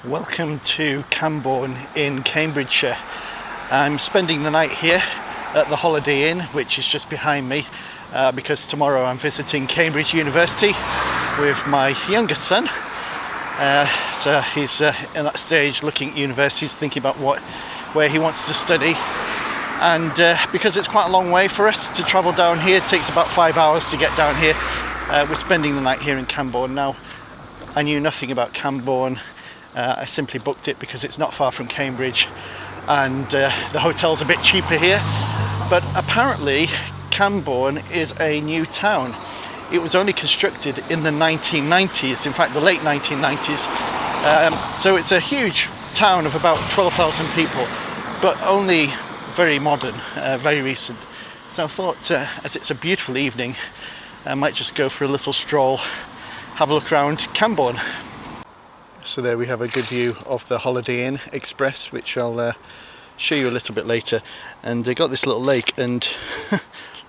Welcome to Cambourne in Cambridgeshire. I'm spending the night here at the Holiday Inn, which is just behind me, because tomorrow I'm visiting Cambridge University with my youngest son. So he's in that stage looking at universities, thinking about where he wants to study. And because it's quite a long way for us to travel down here, it takes about 5 hours to get down here. We're spending the night here in Cambourne. Now, I knew nothing about Cambourne. I simply booked it because it's not far from Cambridge and the hotel's a bit cheaper here. But apparently Cambourne is a new town. It was only constructed in the 1990s, in fact the late 1990s. So it's a huge town of about 12,000 people, but only very modern, very recent. So I thought, as it's a beautiful evening, I might just go for a little stroll, have a look around Cambourne. So there we have a good view of the Holiday Inn Express, which I'll show you a little bit later. And they got this little lake and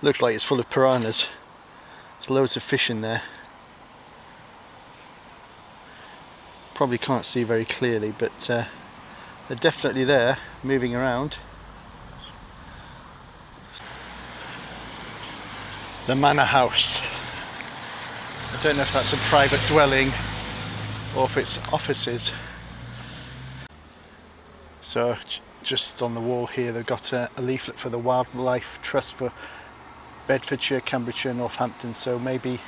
looks like it's full of piranhas. There's loads of fish in there. Probably can't see very clearly, but they're definitely there, moving around. The Manor House. I don't know if that's a private dwelling or if it's offices. So just on the wall here they've got a leaflet for the Wildlife Trust for Bedfordshire, Cambridgeshire, Northampton, so maybe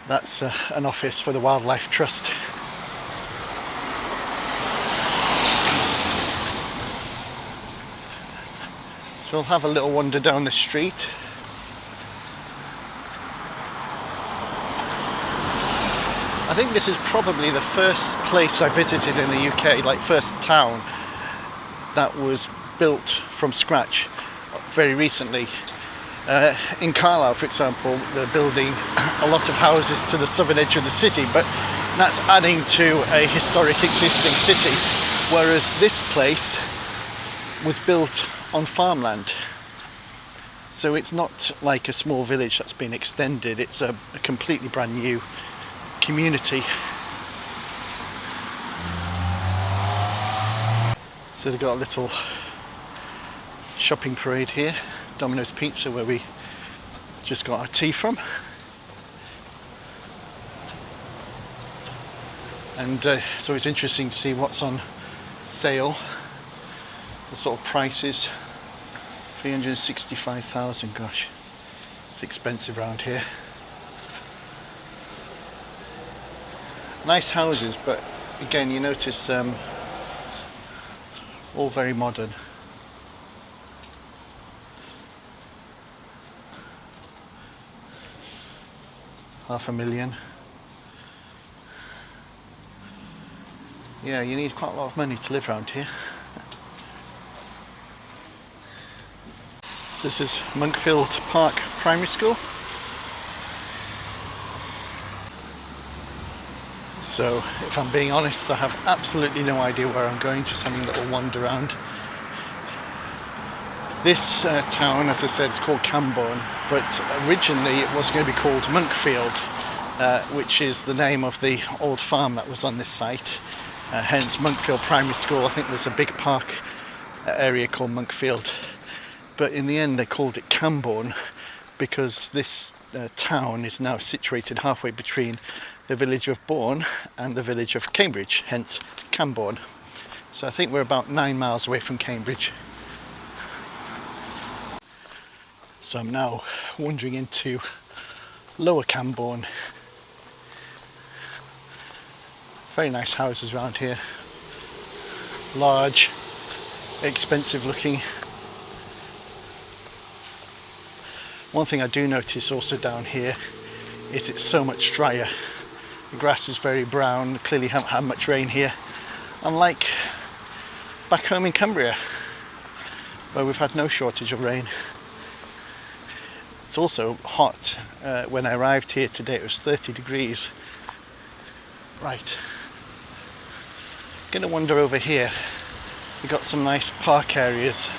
that's an office for the Wildlife Trust. So we'll have a little wander down the street. I think this is probably the first place I visited in the UK, like first town that was built from scratch very recently. In Carlisle, for example, they're building a lot of houses to the southern edge of the city, but that's adding to a historic existing city, whereas this place was built on farmland. So it's not like a small village that's been extended, it's a completely brand new community. So they've got a little shopping parade here, Domino's Pizza, where we just got our tea from. And so it's interesting to see what's on sale, the sort of prices. 365,000, gosh, it's expensive around here. Nice houses, but again you notice all very modern. $500,000. Yeah, you need quite a lot of money to live around here. So this is Monkfield Park Primary School. So if I'm being honest, I have absolutely no idea where I'm going, just having a little wander around. This town, as I said, is called Cambourne, but originally it was going to be called Monkfield, which is the name of the old farm that was on this site. Hence Monkfield Primary School. I think there's a big park area called Monkfield. But in the end they called it Cambourne because this town is now situated halfway between the village of Bourne and the village of Cambridge, hence Cambourne. So I think we're about 9 miles away from Cambridge. So I'm now wandering into Lower Cambourne. Very nice houses around here. Large, expensive looking. One thing I do notice also down here is it's so much drier. The grass is very brown, clearly haven't had much rain here. Unlike back home in Cumbria, where we've had no shortage of rain. It's also hot. When I arrived here today it was 30 degrees. Right, gonna wander over here. We've got some nice park areas,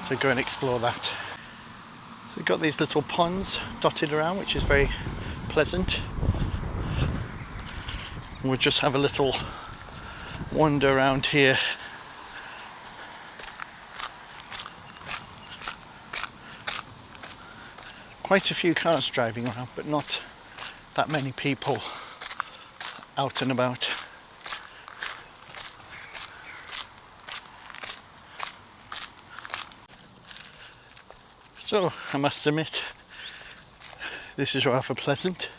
so go and explore that. So we've got these little ponds dotted around, which is very pleasant. We'll just have a little wander around here. Quite a few cars driving around, but not that many people out and about. So I must admit, this is rather pleasant.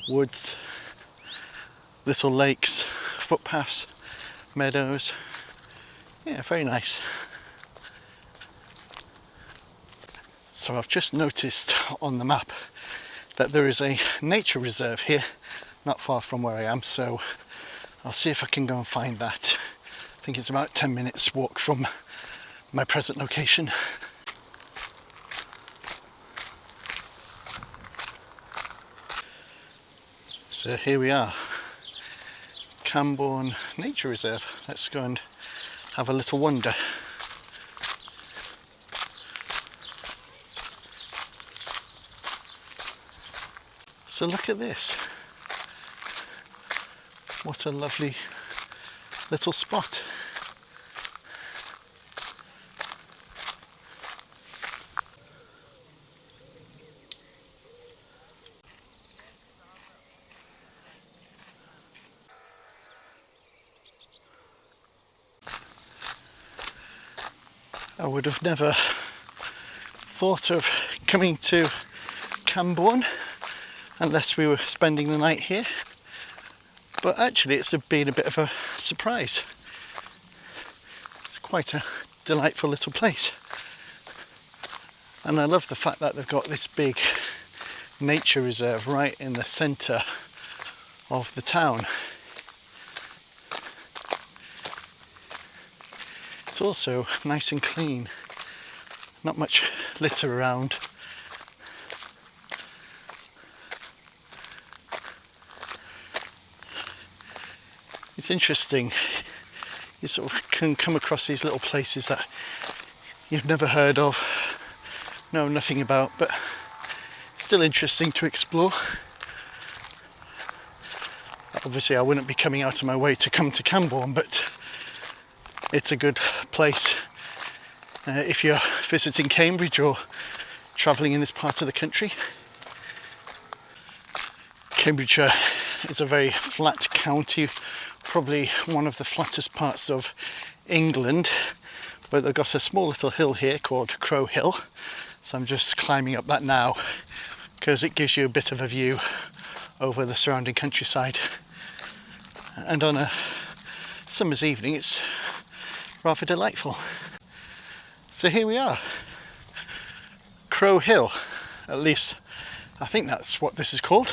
Woods, little lakes, footpaths, meadows. Yeah, very nice. So I've just noticed on the map that there is a nature reserve here, not far from where I am, so I'll see if I can go and find that. I think it's about 10 minutes walk from my present location. So here we are, Cambourne Nature Reserve. Let's go and have a little wander. So look at this. What a lovely little spot. I would have never thought of coming to Cambourne unless we were spending the night here, but actually it's been a bit of a surprise. It's quite a delightful little place, and I love the fact that they've got this big nature reserve right in the centre of the town. It's also nice and clean, not much litter around. It's interesting, you sort of can come across these little places that you've never heard of, know nothing about, but still interesting to explore. Obviously I wouldn't be coming out of my way to come to Cambourne, but it's a good place if you're visiting Cambridge or travelling in this part of the country. Cambridgeshire is a very flat county, probably one of the flattest parts of England, but they've got a small little hill here called Crow Hill, so I'm just climbing up that now because it gives you a bit of a view over the surrounding countryside, and on a summer's evening it's rather delightful. So here we are, Crow Hill, at least I think that's what this is called.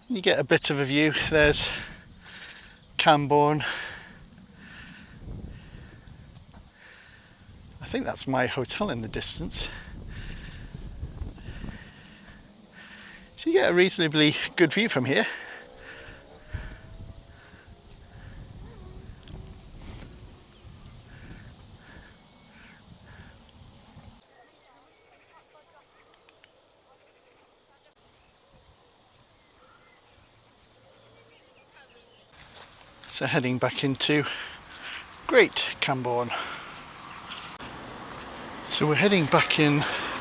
You get a bit of a view. There's Cambourne. I think that's my hotel in the distance. So you get a reasonably good view from here. So heading back into Great Cambourne. So we're heading back in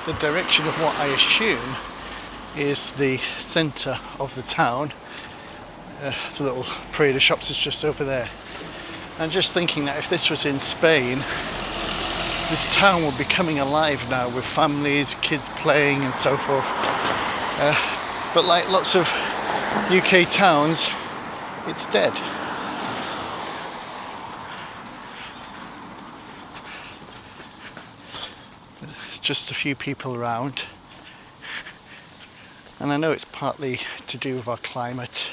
the direction of what I assume is the centre of the town. The little parade of shops is just over there. I'm just thinking that if this was in Spain, this town would be coming alive now with families, kids playing and so forth. But like lots of UK towns, it's dead. Just a few people around, and I know it's partly to do with our climate.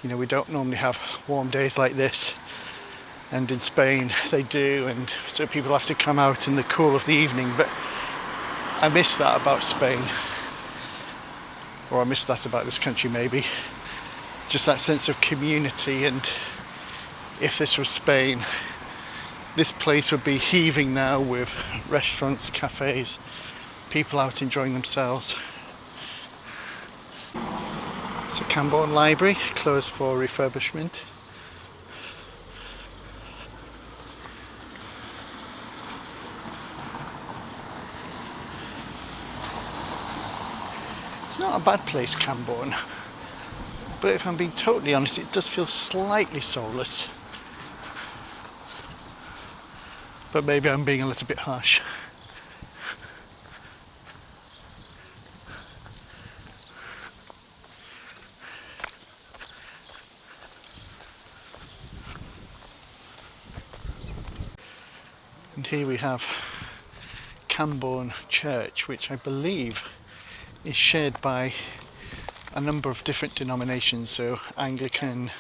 You know, we don't normally have warm days like this, and in Spain they do, and so people have to come out in the cool of the evening, but I miss that about Spain, or I miss that about this country maybe, just that sense of community. And if this was Spain, this place would be heaving now with restaurants, cafes, people out enjoying themselves. So Cambourne Library closed for refurbishment. It's not a bad place, Cambourne, but if I'm being totally honest, it does feel slightly soulless. But maybe I'm being a little bit harsh. And here we have Cambourne Church, which I believe is shared by a number of different denominations, so Anglican,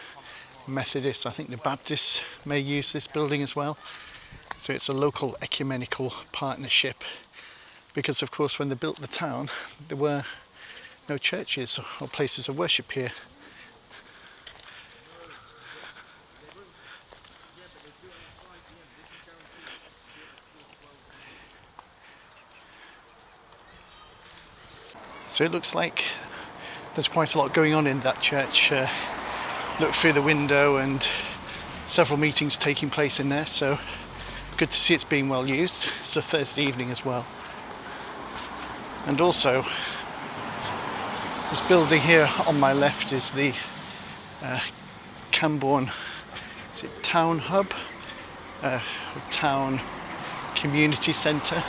Methodist, I think the Baptists may use this building as well. So it's a local ecumenical partnership, because of course when they built the town there were no churches or places of worship here. So it looks like there's quite a lot going on in that church. Look through the window and several meetings taking place in there, so good to see it's being well used. It's a Thursday evening as well. And also, this building here on my left is the Cambourne, is it Town Hub? Town Community Centre.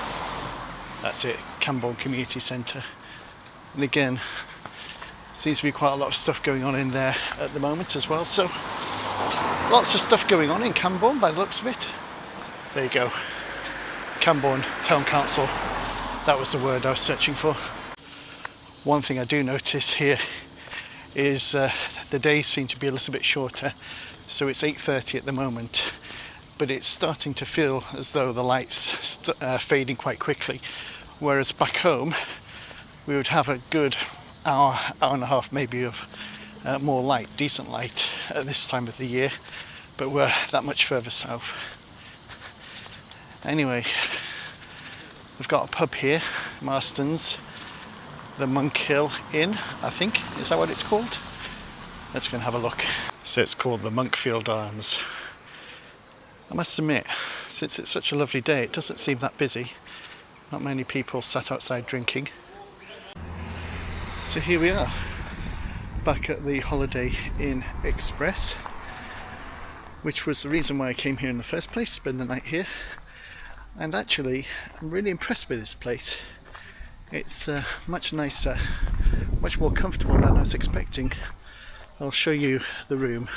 That's it, Cambourne Community Centre. And again, seems to be quite a lot of stuff going on in there at the moment as well. So lots of stuff going on in Cambourne by the looks of it. There you go, Cambourne Town Council. That was the word I was searching for. One thing I do notice here is the days seem to be a little bit shorter. So it's 8:30 at the moment, but it's starting to feel as though the light's fading quite quickly. Whereas back home, we would have a good hour and a half maybe of more light, decent light at this time of the year, but we're that much further south. Anyway, we've got a pub here, Marston's, the Monk Hill Inn, I think, is that what it's called? Let's go and have a look. So it's called the Monkfield Arms. I must admit, since it's such a lovely day, it doesn't seem that busy. Not many people sat outside drinking. So here we are, back at the Holiday Inn Express, which was the reason why I came here in the first place, spend the night here. And actually, I'm really impressed with this place. It's much nicer, much more comfortable than I was expecting. I'll show you the room.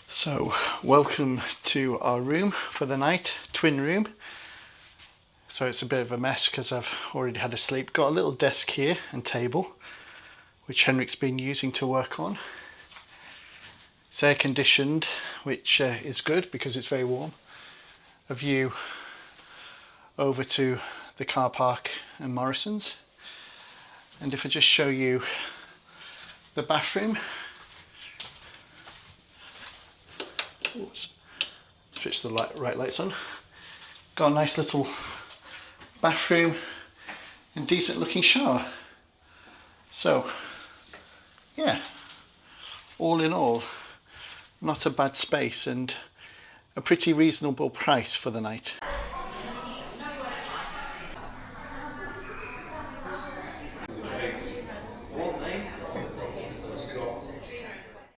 So, welcome to our room for the night, twin room. So it's a bit of a mess because I've already had a sleep. Got a little desk here and table, which Henrik's been using to work on. It's air conditioned, which is good because it's very warm. A view over to the car park and Morrison's. And if I just show you the bathroom. Let's switch the right lights on. Got a nice little bathroom and decent looking shower. So yeah, all in all, not a bad space and a pretty reasonable price for the night.